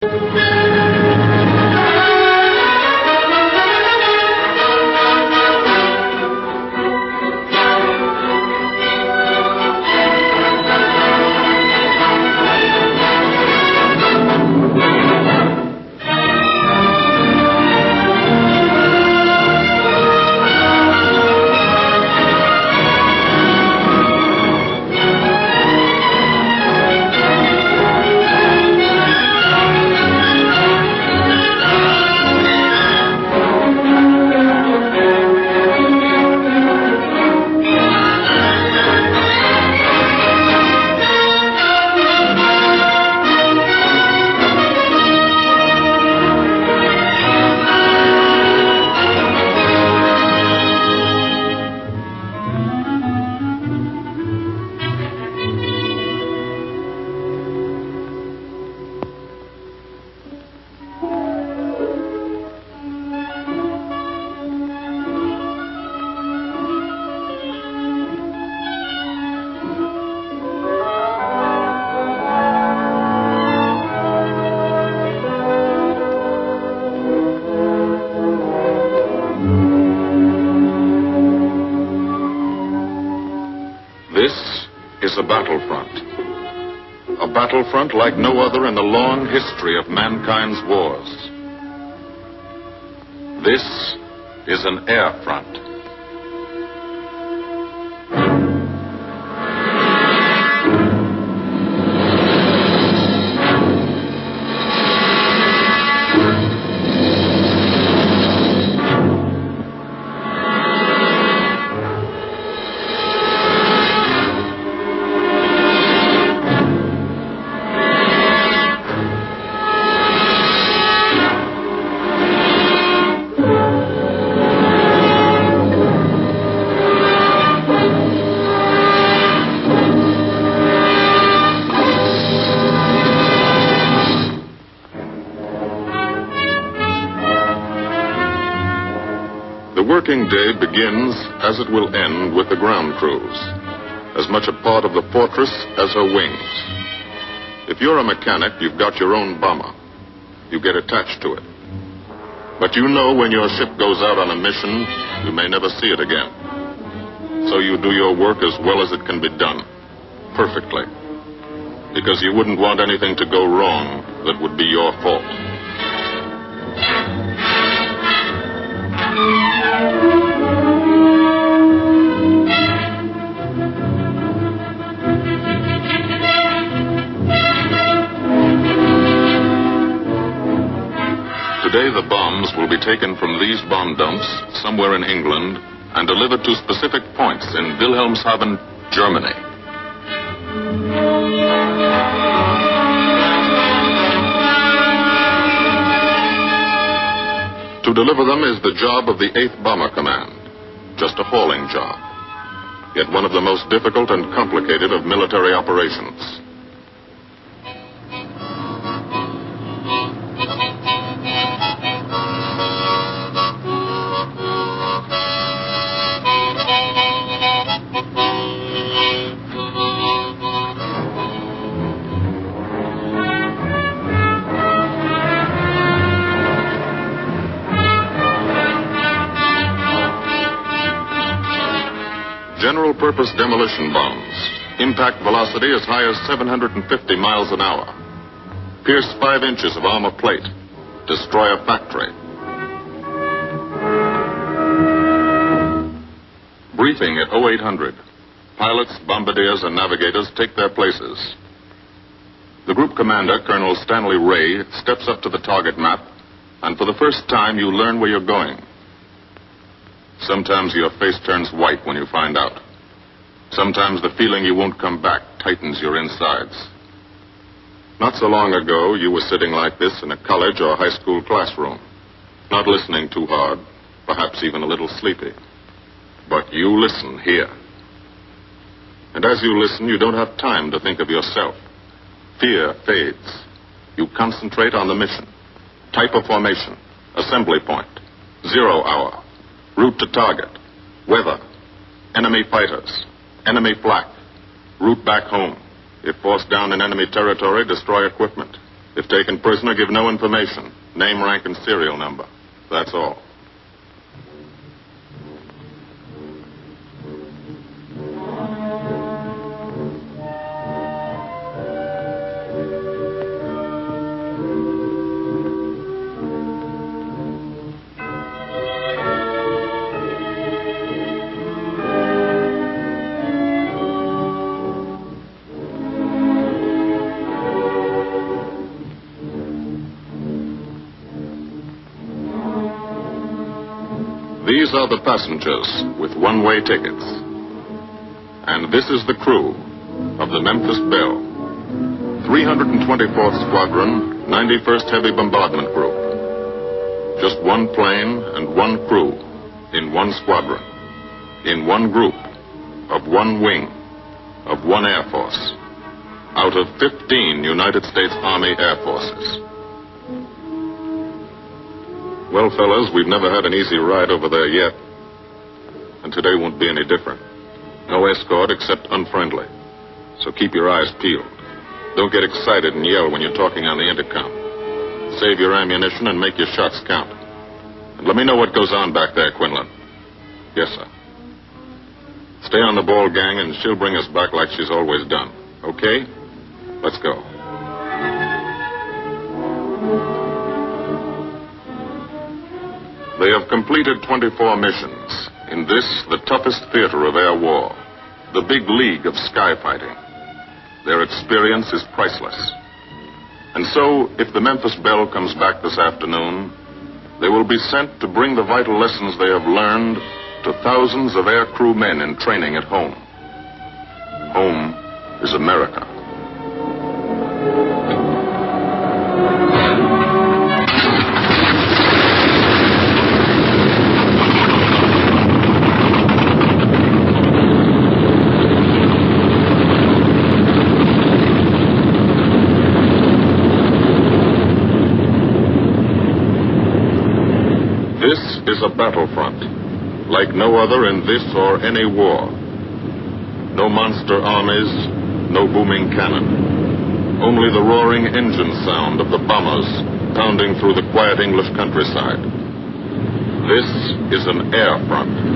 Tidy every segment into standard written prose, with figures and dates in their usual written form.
This is a battlefront. A battlefront like no other in the long history of mankind's wars. This is an air front. The working day begins, as it will end, with the ground crews, as much a part of the fortress as her wings. If you're a mechanic, you've got your own bomber. You get attached to it. But you know when your ship goes out on a mission, you may never see it again. So you do your work as well as it can be done, perfectly. Because you wouldn't want anything to go wrong that would be your fault. Today the bombs will be taken from these bomb dumps somewhere in England and delivered to specific points in Wilhelmshaven, Germany. To deliver them is the job of the 8th Bomber Command, just a hauling job, yet one of the most difficult and complicated of military operations. General-purpose demolition bombs, impact velocity as high as 750 miles an hour, pierce 5 inches of armor plate, destroy a factory. Briefing at 0800. Pilots, bombardiers, and navigators take their places. The group commander, Colonel Stanley Ray, steps up to the target map, and for the first time you learn where you're going. Sometimes your face turns white when you find out. Sometimes the feeling you won't come back tightens your insides. Not so long ago, you were sitting like this in a college or high school classroom, not listening too hard, perhaps even a little sleepy. But you listen here. And as you listen, you don't have time to think of yourself. Fear fades. You concentrate on the mission. Type of formation, assembly point, 0 hour, route to target, weather, enemy fighters, enemy flak, route back home. If forced down in enemy territory, destroy equipment. If taken prisoner, give no information. Name, rank, and serial number. That's all. These are the passengers with one-way tickets. And this is the crew of the Memphis Belle, 324th Squadron, 91st Heavy Bombardment Group. Just one plane and one crew in one squadron, in one group, of one wing, of one Air Force, out of 15 United States Army Air Forces. Well, fellas, we've never had an easy ride over there yet. And today won't be any different. No escort except unfriendly. So keep your eyes peeled. Don't get excited and yell when you're talking on the intercom. Save your ammunition and make your shots count. And let me know what goes on back there, Quinlan. Yes, sir. Stay on the ball, gang, and she'll bring us back like she's always done. Okay? Let's go. They have completed 24 missions in this, the toughest theater of air war, the big league of sky fighting. Their experience is priceless. And so, if the Memphis Belle comes back this afternoon, they will be sent to bring the vital lessons they have learned to thousands of air crew men in training at home. Home is America. This is a battlefront, like no other in this or any war. No monster armies, no booming cannon. Only the roaring engine sound of the bombers pounding through the quiet English countryside. This is an air front.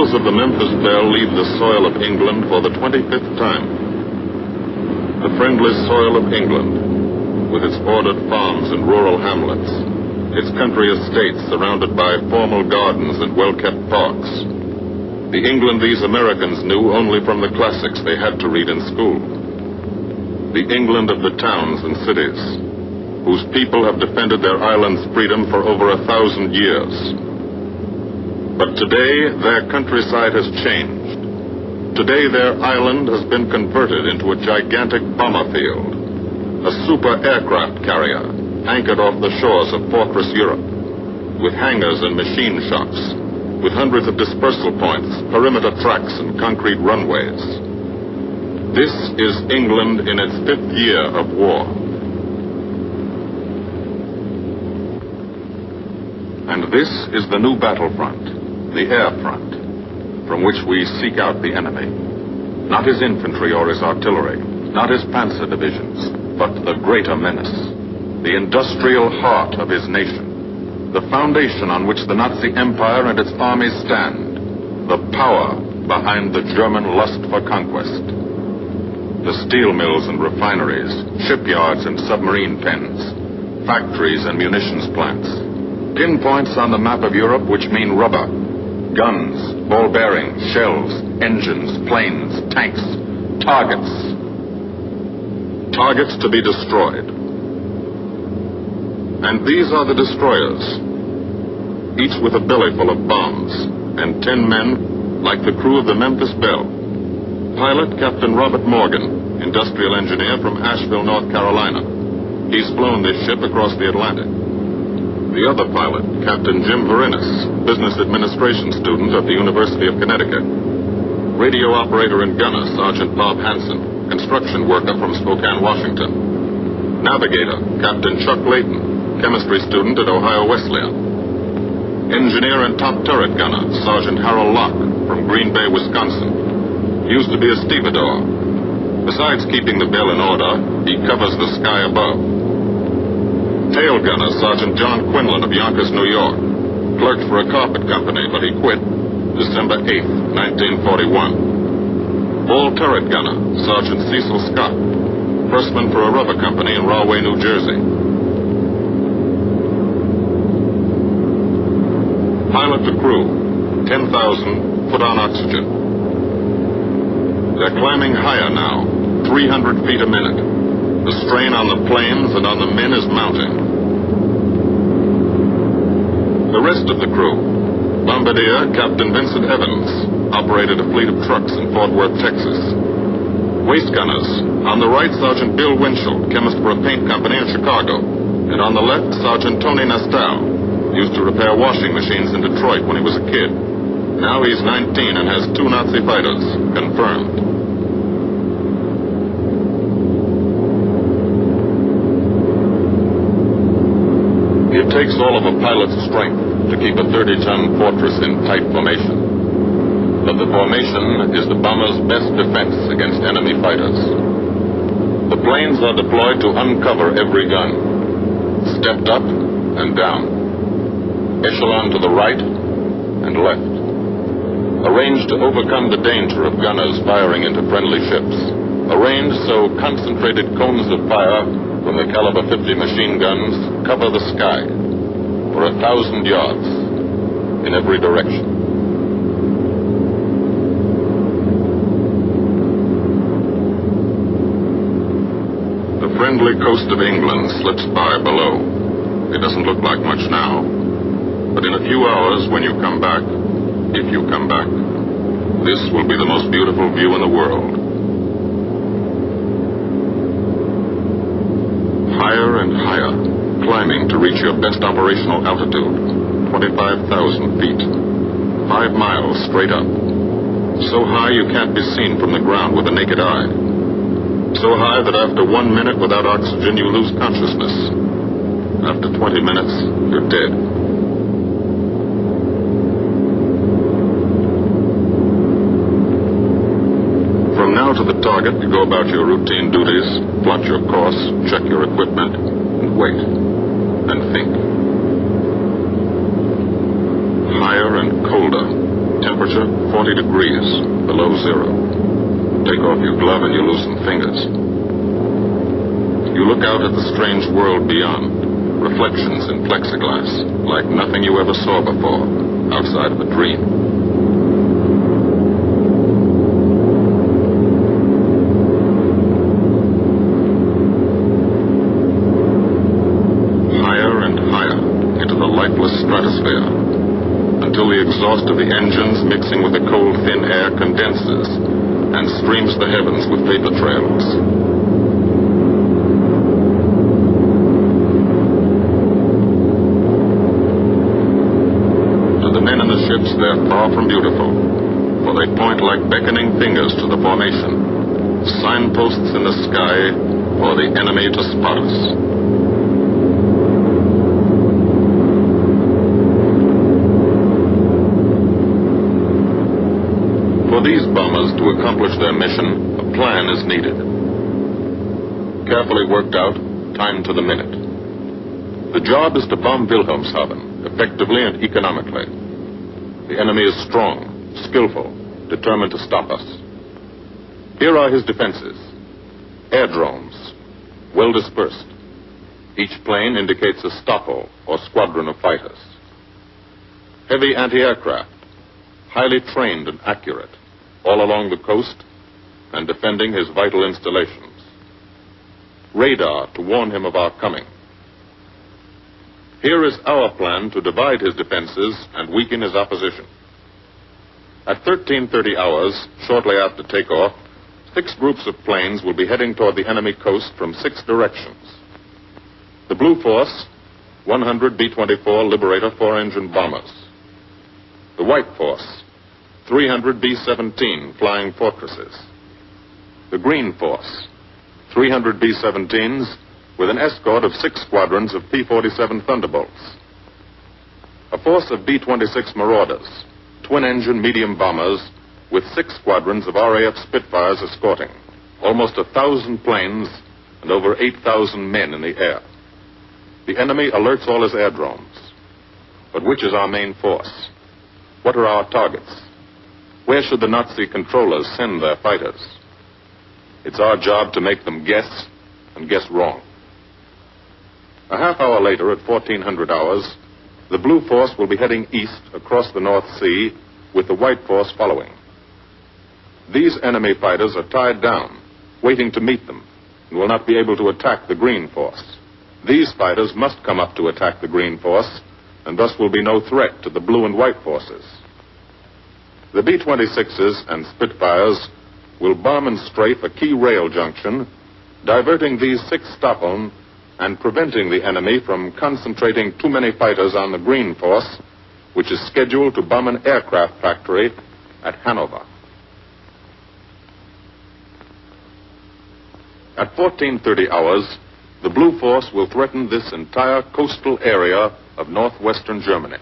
Of the Memphis Belle leave the soil of England for the 25th time. The friendly soil of England, with its ordered farms and rural hamlets, its country estates surrounded by formal gardens and well-kept parks. The England these Americans knew only from the classics they had to read in school. The England of the towns and cities, whose people have defended their island's freedom for over 1,000 years. But today, their countryside has changed. Today, their island has been converted into a gigantic bomber field, a super aircraft carrier anchored off the shores of Fortress Europe, with hangars and machine shops, with hundreds of dispersal points, perimeter tracks, and concrete runways. This is England in its 5th year of war. And this is the new battlefront, the air front, from which we seek out the enemy. Not his infantry or his artillery, not his panzer divisions, but the greater menace, the industrial heart of his nation, the foundation on which the Nazi Empire and its armies stand, the power behind the German lust for conquest. The steel mills and refineries, shipyards and submarine pens, factories and munitions plants, pinpoints on the map of Europe which mean rubber, guns, ball bearings, shells, engines, planes, tanks, targets. Targets to be destroyed. And these are the destroyers, each with a belly full of bombs, and 10 men like the crew of the Memphis Belle. Pilot Captain Robert Morgan, industrial engineer from Asheville, North Carolina. He's flown this ship across the Atlantic. The other pilot, Captain Jim Verinis, business administration student at the University of Connecticut. Radio operator and gunner, Sergeant Bob Hansen, construction worker from Spokane, Washington. Navigator, Captain Chuck Layton, chemistry student at Ohio Wesleyan. Engineer and top turret gunner, Sergeant Harold Locke, from Green Bay, Wisconsin. Used to be a stevedore. Besides keeping the Belle in order, he covers the sky above. Tail gunner, Sergeant John Quinlan of Yonkers, New York. Clerked for a carpet company, but he quit December 8th, 1941. Ball turret gunner, Sergeant Cecil Scott. Firstman for a rubber company in Rahway, New Jersey. Pilot to crew, 10,000, put on oxygen. They're climbing higher now, 300 feet a minute. The strain on the planes and on the men is mounting. The rest of the crew, Bombardier Captain Vincent Evans, operated a fleet of trucks in Fort Worth, Texas. Waist gunners, on the right, Sergeant Bill Winchell, chemist for a paint company in Chicago. And on the left, Sergeant Tony Nastal, used to repair washing machines in Detroit when he was a kid. Now he's 19 and has 2 Nazi fighters, confirmed. It takes all of a pilot's strength to keep a 30-ton fortress in tight formation. But the formation is the bomber's best defense against enemy fighters. The planes are deployed to uncover every gun, stepped up and down, echelon to the right and left, arranged to overcome the danger of gunners firing into friendly ships, arranged so concentrated cones of fire from the caliber 50 machine guns cover the sky for 1,000 yards in every direction. The friendly coast of England slips by below. It doesn't look like much now, but in a few hours when you come back, if you come back, this will be the most beautiful view in the world. Higher and higher, climbing to reach your best operational altitude, 25,000 feet, 5 miles straight up. So high you can't be seen from the ground with the naked eye. So high that after 1 minute without oxygen you lose consciousness. After 20 minutes, you're dead. From now to the target, you go about your routine duties, plot your course, check your equipment, and wait, and think. Higher and colder. Temperature 40 degrees, below zero. Take off your glove and you lose some fingers. You look out at the strange world beyond, reflections in plexiglass, like nothing you ever saw before, outside of a dream. Higher and higher into the lifeless stratosphere, until the exhaust of the engines mixing with the cold, thin air condenses and streams the heavens with vapor trails. Ships, they're far from beautiful, for they point like beckoning fingers to the formation, signposts in the sky for the enemy to spot us. For these bombers to accomplish their mission, a plan is needed. Carefully worked out, timed to the minute. The job is to bomb Wilhelmshaven effectively and economically. The enemy is strong, skillful, determined to stop us. Here are his defenses. Airdromes, well dispersed. Each plane indicates a stoppel or squadron of fighters. Heavy anti-aircraft, highly trained and accurate, all along the coast and defending his vital installations. Radar to warn him of our coming. Here is our plan to divide his defenses and weaken his opposition. At 13:30 hours, shortly after takeoff, 6 groups of planes will be heading toward the enemy coast from 6 directions. The Blue Force, 100 B-24 Liberator 4-engine bombers. The White Force, 300 B-17 Flying Fortresses. The Green Force, 300 B-17s with an escort of 6 squadrons of P-47 Thunderbolts. A force of B-26 Marauders, twin-engine medium bombers with 6 squadrons of RAF Spitfires escorting. Almost 1,000 planes and over 8,000 men in the air. The enemy alerts all his airdromes. But which is our main force? What are our targets? Where should the Nazi controllers send their fighters? It's our job to make them guess, and guess wrong. A half hour later, at 1400 hours, the Blue Force will be heading east across the North Sea, with the White Force following. These enemy fighters are tied down, waiting to meet them, and will not be able to attack the Green Force. These fighters must come up to attack the Green Force, and thus will be no threat to the Blue and White Forces. The B-26s and Spitfires will bomb and strafe a key rail junction, diverting these 6 Stockholm and preventing the enemy from concentrating too many fighters on the Green Force, which is scheduled to bomb an aircraft factory at Hanover. At 14:30 hours, the Blue Force will threaten this entire coastal area of northwestern Germany.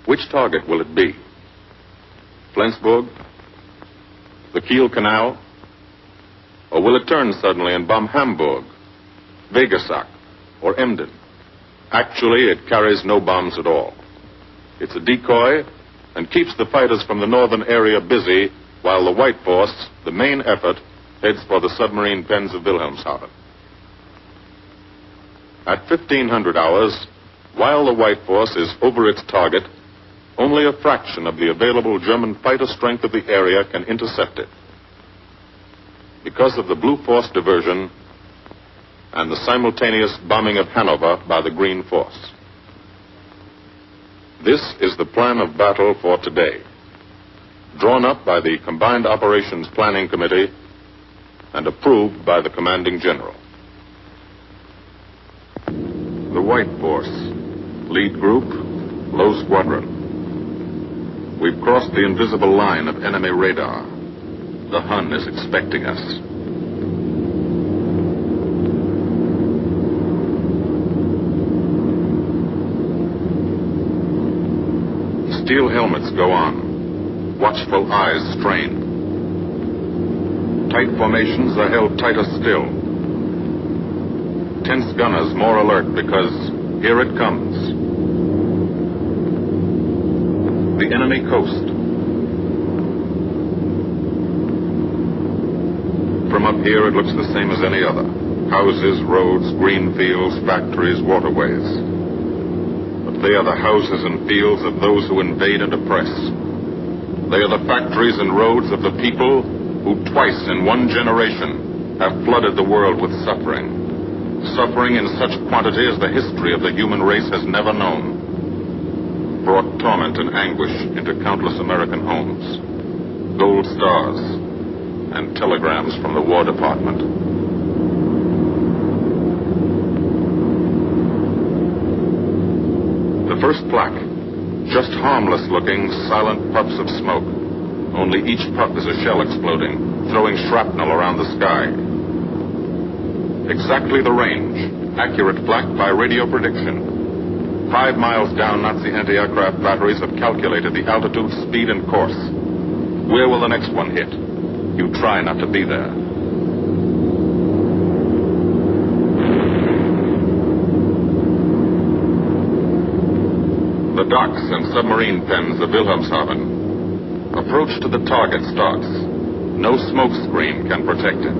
Which target will it be? Flensburg? The Kiel Canal? Or will it turn suddenly and bomb Hamburg, Wegersack, or Emden? Actually, it carries no bombs at all. It's a decoy and keeps the fighters from the northern area busy while the White Force, the main effort, heads for the submarine pens of Wilhelmshaven. At 1500 hours, while the White Force is over its target, only a fraction of the available German fighter strength of the area can intercept it. Because of the Blue Force diversion and the simultaneous bombing of Hanover by the Green Force. This is the plan of battle for today, drawn up by the Combined Operations Planning Committee and approved by the Commanding General. The White Force, lead group, low squadron. We've crossed the invisible line of enemy radar. The Hun is expecting us. Steel helmets go on. Watchful eyes strain. Tight formations are held tighter still. Tense gunners more alert because here it comes. The enemy coast. From up here, it looks the same as any other. Houses, roads, green fields, factories, waterways. But they are the houses and fields of those who invade and oppress. They are the factories and roads of the people who twice in one generation have flooded the world with suffering. Suffering in such quantity as the history of the human race has never known. Brought torment and anguish into countless American homes. Gold stars and telegrams from the War Department. The first plaque, just harmless-looking, silent puffs of smoke. Only each puff is a shell exploding, throwing shrapnel around the sky. Exactly the range, accurate plaque by radio prediction. 5 miles down, Nazi anti-aircraft batteries have calculated the altitude, speed, and course. Where will the next one hit? You try not to be there. The docks and submarine pens of Wilhelmshaven. Approach to the target starts. No smoke screen can protect it.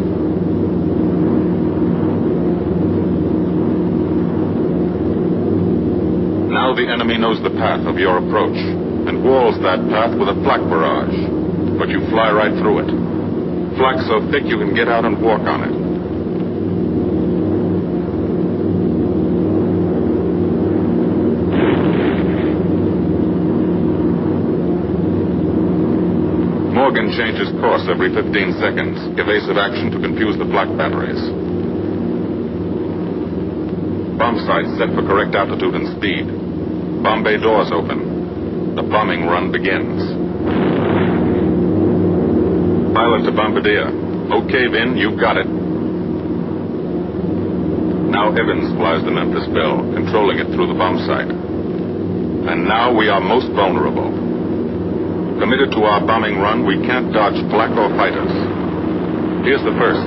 Now the enemy knows the path of your approach and walls that path with a flak barrage. But you fly right through it. Flak so thick you can get out and walk on it. Morgan changes course every 15 seconds. Evasive action to confuse the flak batteries. Bomb sights set for correct altitude and speed. Bomb bay doors open. The bombing run begins. Pilot to Bombardier. Okay, Vin, you've got it. Now Evans flies the Memphis Belle, controlling it through the bomb sight. And now we are most vulnerable. Committed to our bombing run, we can't dodge flak or fighters. Here's the first.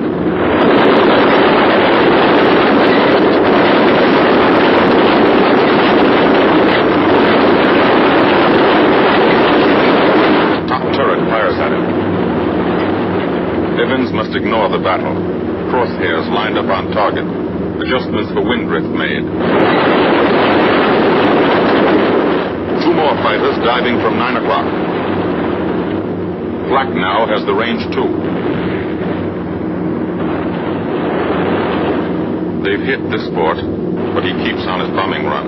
Top turret fires at him. Evans must ignore the battle. Crosshairs lined up on target. Adjustments for wind drift made. 2 more fighters diving from 9 o'clock. Flak now has the range too. They've hit this fort, but he keeps on his bombing run.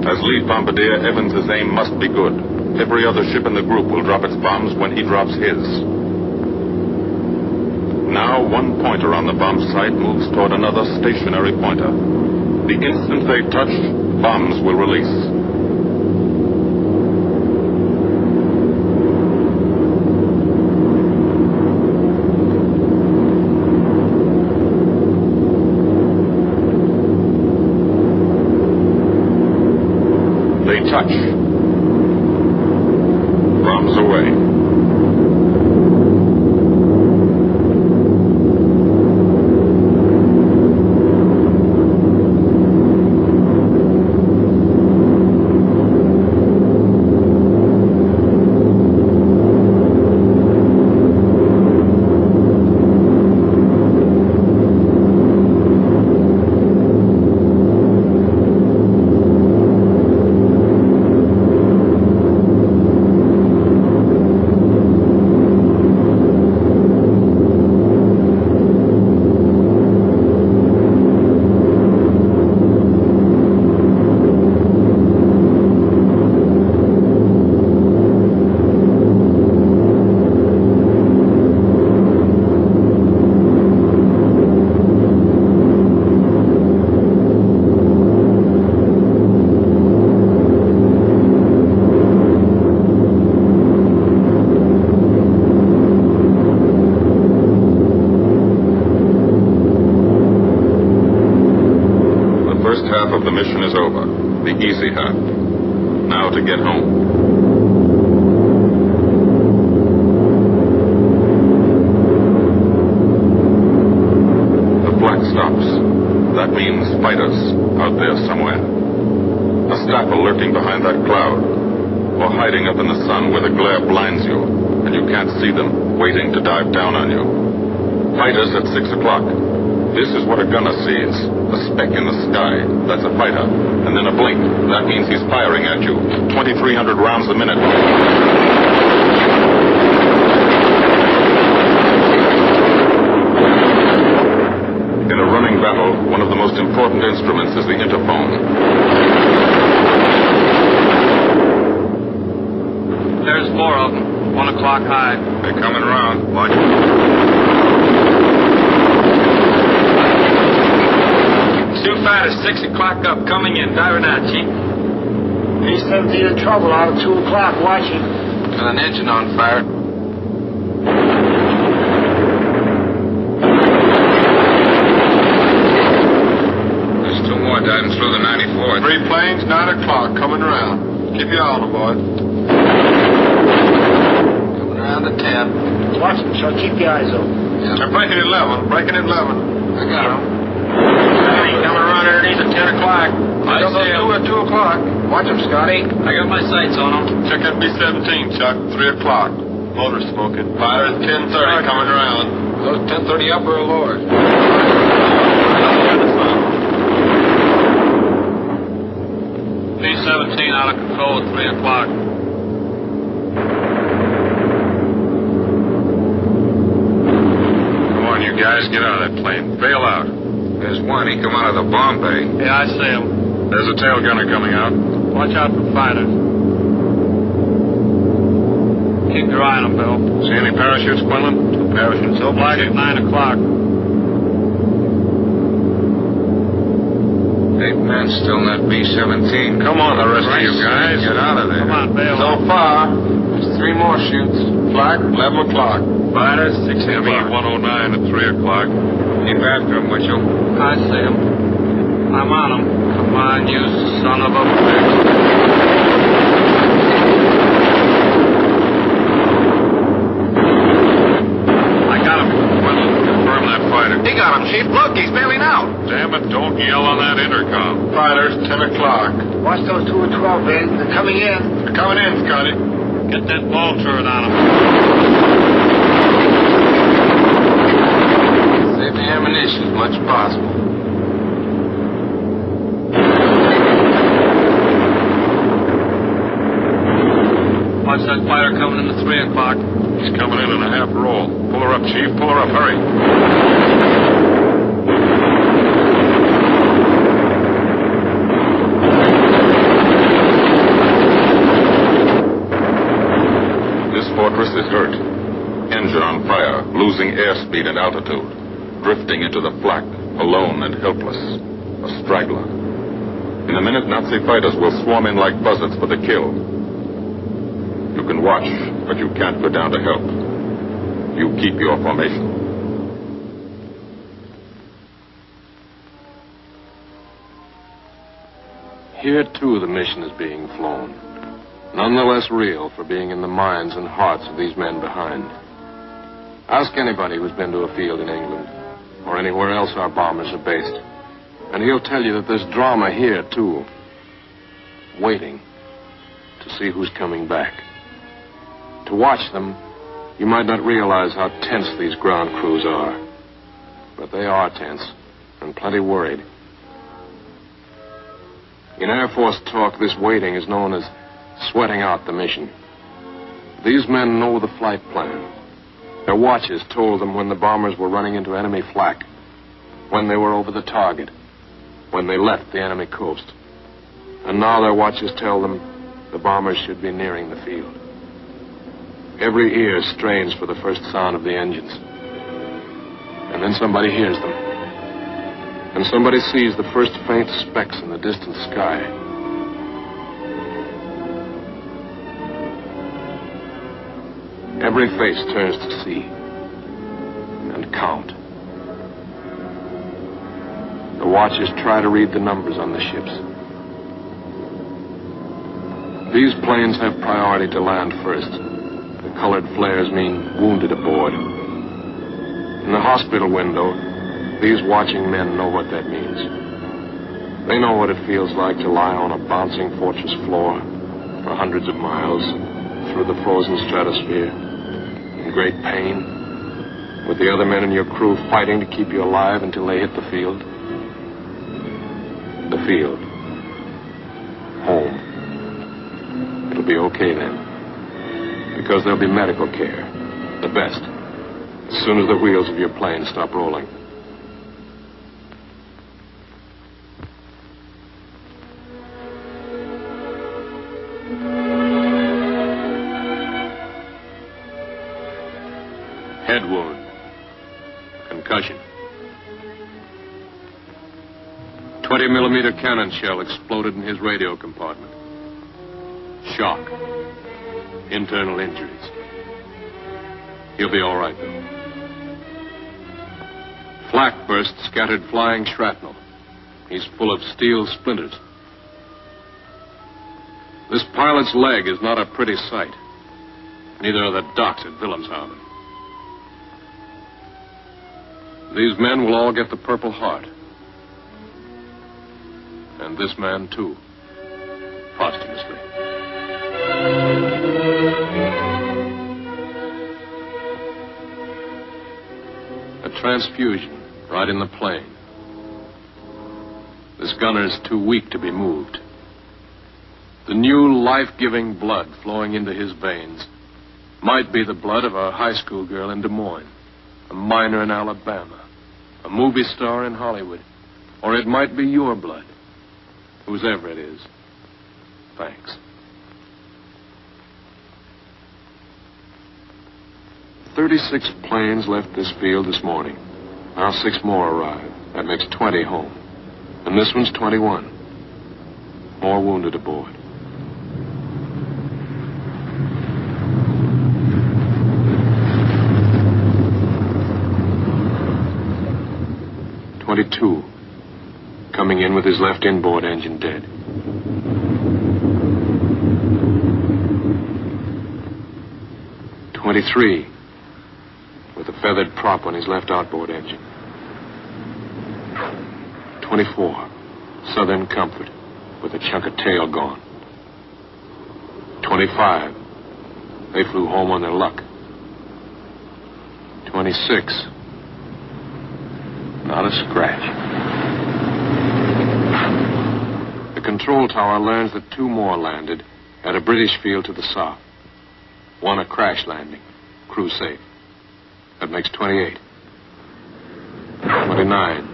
As lead bombardier, Evans' aim must be good. Every other ship in the group will drop its bombs when he drops his. Now one pointer on the bomb site moves toward another stationary pointer. The instant they touch, bombs will release. They touch. Bombs away. Half of the mission is over. The easy half. Now to get home. The flak stops. That means fighters out there somewhere. A Staffel lurking behind that cloud, or hiding up in the sun where the glare blinds you, can't see them, waiting to dive down on you. Fighters at 6 o'clock. This is what a gunner sees. A speck in the sky. That's a fighter. And then a blink. That means he's firing at you. 2,300 rounds a minute. In a running battle, one of the most important instruments is the interphone. There's 4 of them. 1 o'clock high. They're coming around. Watch. Sioux fighters 6 o'clock up, coming in. Diving out, Chief. B-17 in trouble out at 2 o'clock, watching. Got an engine on fire. There's 2 more diving through the 94th. 3 planes, 9 o'clock, coming around. Keep your eye on them, boy. Coming around to 10. Watch them, so keep your eyes open. Yeah. They're breaking 11, breaking 11. I got them. Coming around underneath at 10 o'clock. I Got see 'em. those 2 at 2 o'clock. Watch them, Scotty. I got my sights on them. Check that B-17, Chuck. 3 o'clock. Motor smoking. Fighters 10:30 coming around. Those 10:30 upper or lower? B-17 out of control at 3 o'clock. Come on, you guys. Get out of that plane. Bail out. There's one. He come out of the bomb bay. Yeah, I see them. There's a tail gunner coming out. Watch out for fighters. Keep your eye on them, Bill. See any parachutes, Quinlan? 2 parachutes. So black at 9 o'clock. 8 men still in that B-17. Come on, the rest of you guys. Get out of there. Come on, Bill. So far, there's 3 more shoots. Flag, 11 o'clock. Fighters, 6 ME 109 at 3 o'clock. Keep after him, Mitchell. I see him. I'm on him. Come on, you son of a bitch. I got him. Confirm that fighter. He got him, Chief. Look, he's bailing out. Damn it, don't yell on that intercom. Fighters, 10 o'clock. Watch those 2 at 12, Ben. They're coming in. They're coming in, Scotty. Get that ball turret on him. Save the ammunition as much as possible. Watch that fighter coming in at 3 o'clock. He's coming in a half roll. Pull her up, Chief. Pull her up. Hurry. This fortress is hurt. Engine on fire, losing airspeed and altitude. Drifting into the flak, alone and helpless. A straggler. In a minute, Nazi fighters will swarm in like buzzards for the kill. You can watch, but you can't go down to help. You keep your formation. Here, too, the mission is being flown. None the less real for being in the minds and hearts of these men behind. Ask anybody who's been to a field in England, or anywhere else our bombers are based, and he'll tell you that there's drama here, too. Waiting to see who's coming back. To watch them, you might not realize how tense these ground crews are. But they are tense, and plenty worried. In Air Force talk, this waiting is known as sweating out the mission. These men know the flight plan. Their watches told them when the bombers were running into enemy flak, when they were over the target, when they left the enemy coast. And now their watches tell them the bombers should be nearing the field. Every ear strains for the first sound of the engines. And then somebody hears them. And somebody sees the first faint specks in the distant sky. Every face turns to see and count. The watchers try to read the numbers on the ships. These planes have priority to land first. The colored flares mean wounded aboard. In the hospital window, these watching men know what that means. They know what it feels like to lie on a bouncing fortress floor for hundreds of miles through the frozen stratosphere great pain, with the other men in your crew fighting to keep you alive until they hit the field? The field. Home. It'll be okay then. Because there'll be medical care. The best. As soon as the wheels of your plane stop rolling. Head wound. Concussion. 20-millimeter cannon shell exploded in his radio compartment. Shock. Internal injuries. He'll be all right, though. Flak burst scattered flying shrapnel. He's full of steel splinters. This pilot's leg is not a pretty sight. Neither are the docks at Wilhelmshaven. These men will all get the Purple Heart. And this man, too. Posthumously. A transfusion right in the plane. This gunner's too weak to be moved. The new life-giving blood flowing into his veins might be the blood of a high school girl in Des Moines, a miner in Alabama, a movie star in Hollywood, or it might be your blood. Whoever it is, thanks. 36 planes left this field this morning. Now 6 more arrive. That makes 20 home. And this one's 21. More wounded aboard. .22. Coming in with his left inboard engine dead. .23. With a feathered prop on his left outboard engine. 24. Southern Comfort. With a chunk of tail gone. 25. They flew home on their luck. 26. Not a scratch. The control tower learns that 2 more landed at a British field to the south. 1 a crash landing. Crew safe. That makes 28. 29.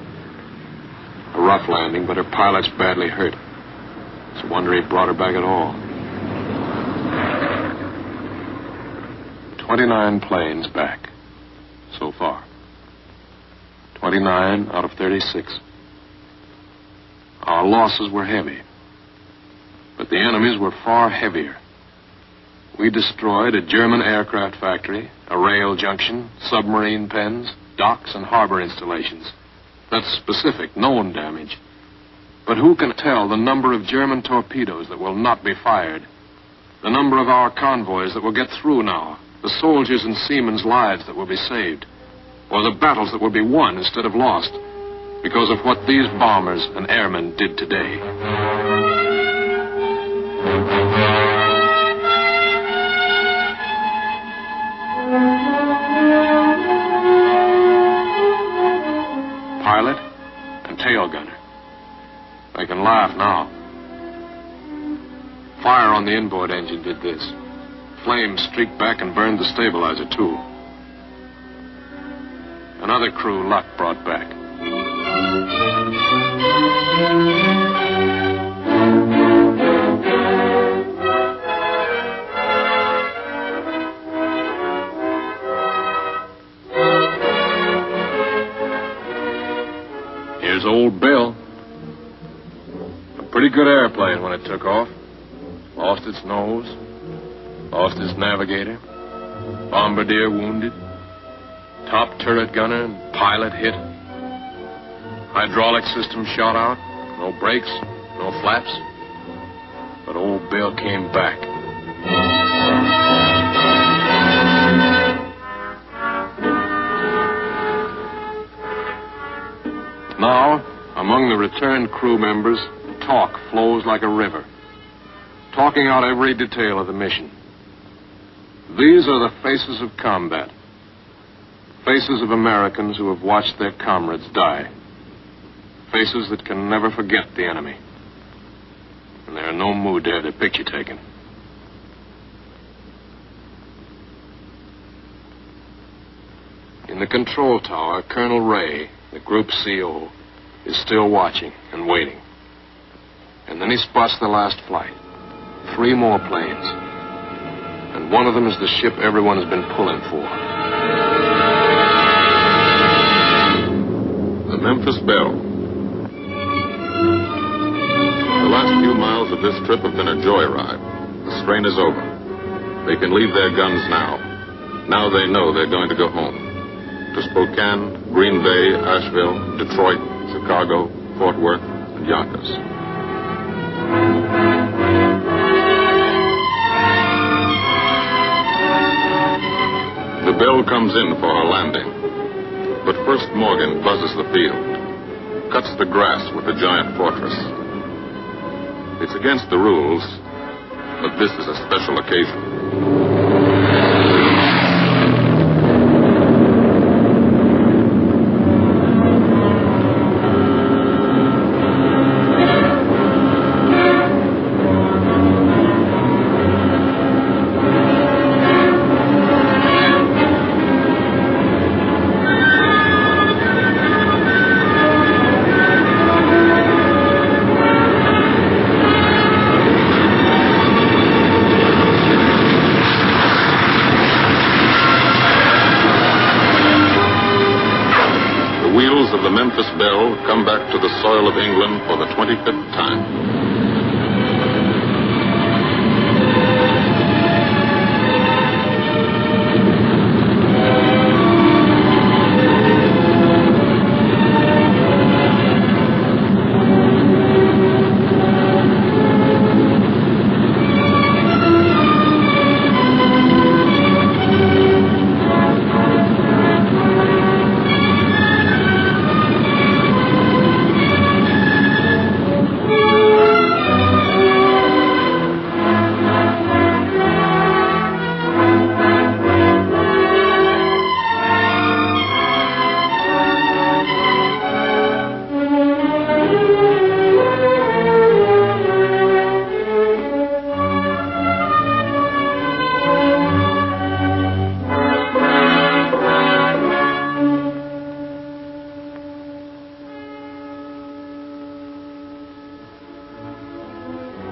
A rough landing, but her pilot's badly hurt. It's a wonder he brought her back at all. 29 planes back. So far. 29 out of 36. Our losses were heavy. But the enemy's were far heavier. We destroyed a German aircraft factory, a rail junction, submarine pens, docks, and harbor installations. That's specific, known damage. But who can tell the number of German torpedoes that will not be fired? The number of our convoys that will get through now? The soldiers and seamen's lives that will be saved? Or the battles that will be won instead of lost because of what these bombers and airmen did today? Pilot and tail gunner. They can laugh now. Fire on the inboard engine did this. Flames streaked back and burned the stabilizer, too. Another crew luck brought back. Here's old Bill. A pretty good airplane when it took off. Lost its nose. Lost its navigator. Bombardier wounded. Top turret gunner and pilot hit. Hydraulic system shot out. No brakes, no flaps. But old Bill came back. Now, among the returned crew members, talk flows like a river. Talking out every detail of the mission. These are the faces of combat. Faces of Americans who have watched their comrades die. Faces that can never forget the enemy. And they're in no mood to have their picture taken. In the control tower, Colonel Ray, the group CO, is still watching and waiting. And then he spots the last flight. 3 more planes. And one of them is the ship everyone has been pulling for. The Memphis Belle. The last few miles of this trip have been a joyride. The strain is over. They can leave their guns now. Now they know they're going to go home. To Spokane, Green Bay, Asheville, Detroit, Chicago, Fort Worth, and Yonkers. The Belle comes in for her landing. But first Morgan buzzes the field, cuts the grass with the giant fortress. It's against the rules, but this is a special occasion. The Memphis Belle come back to the soil of England for the 25th time.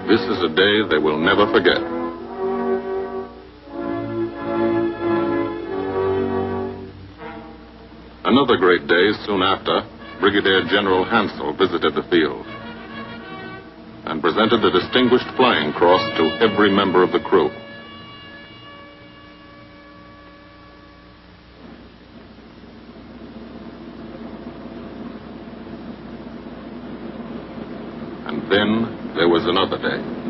This is a day they will never forget. Another great day soon after, Brigadier General Hansel visited the field and presented the Distinguished Flying Cross to every member of the crew. And then there was another day.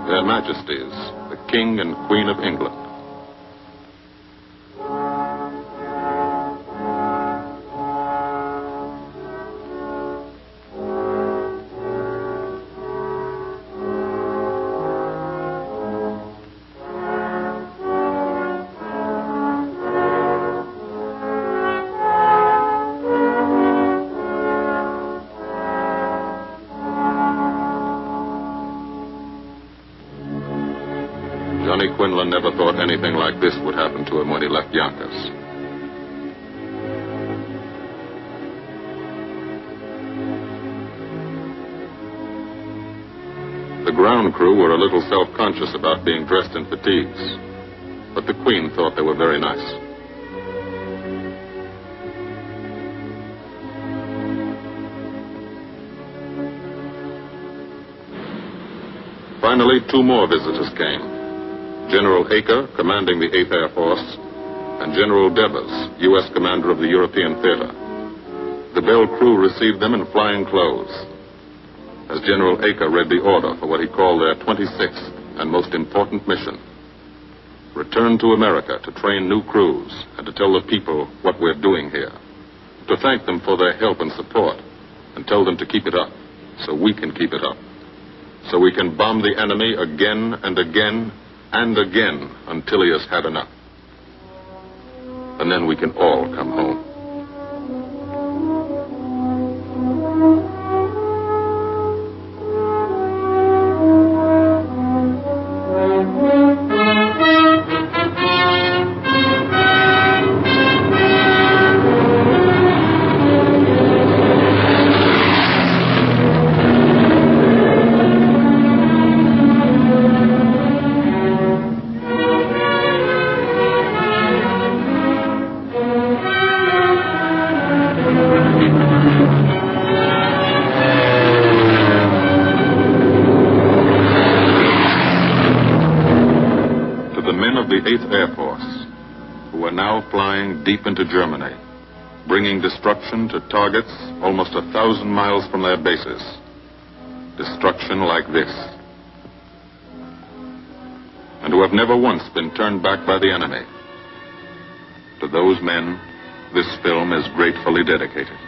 Their Majesties, the King and Queen of England. Johnny Quinlan never thought anything like this would happen to him when he left Yonkers. The ground crew were a little self-conscious about being dressed in fatigues, but the Queen thought they were very nice. Finally, 2 more visitors came. General Acre, commanding the 8th Air Force, and General Devers, U.S. commander of the European Theater. The Bell crew received them in flying clothes. As General Acre read the order for what he called their 26th and most important mission, return to America to train new crews and to tell the people what we're doing here, to thank them for their help and support, and tell them to keep it up so we can keep it up, so we can bomb the enemy again and again and again until he has had enough. And then we can all come home. The 8th Air Force, who are now flying deep into Germany, bringing destruction to targets almost 1,000 miles from their bases. Destruction like this. And who have never once been turned back by the enemy. To those men, this film is gratefully dedicated.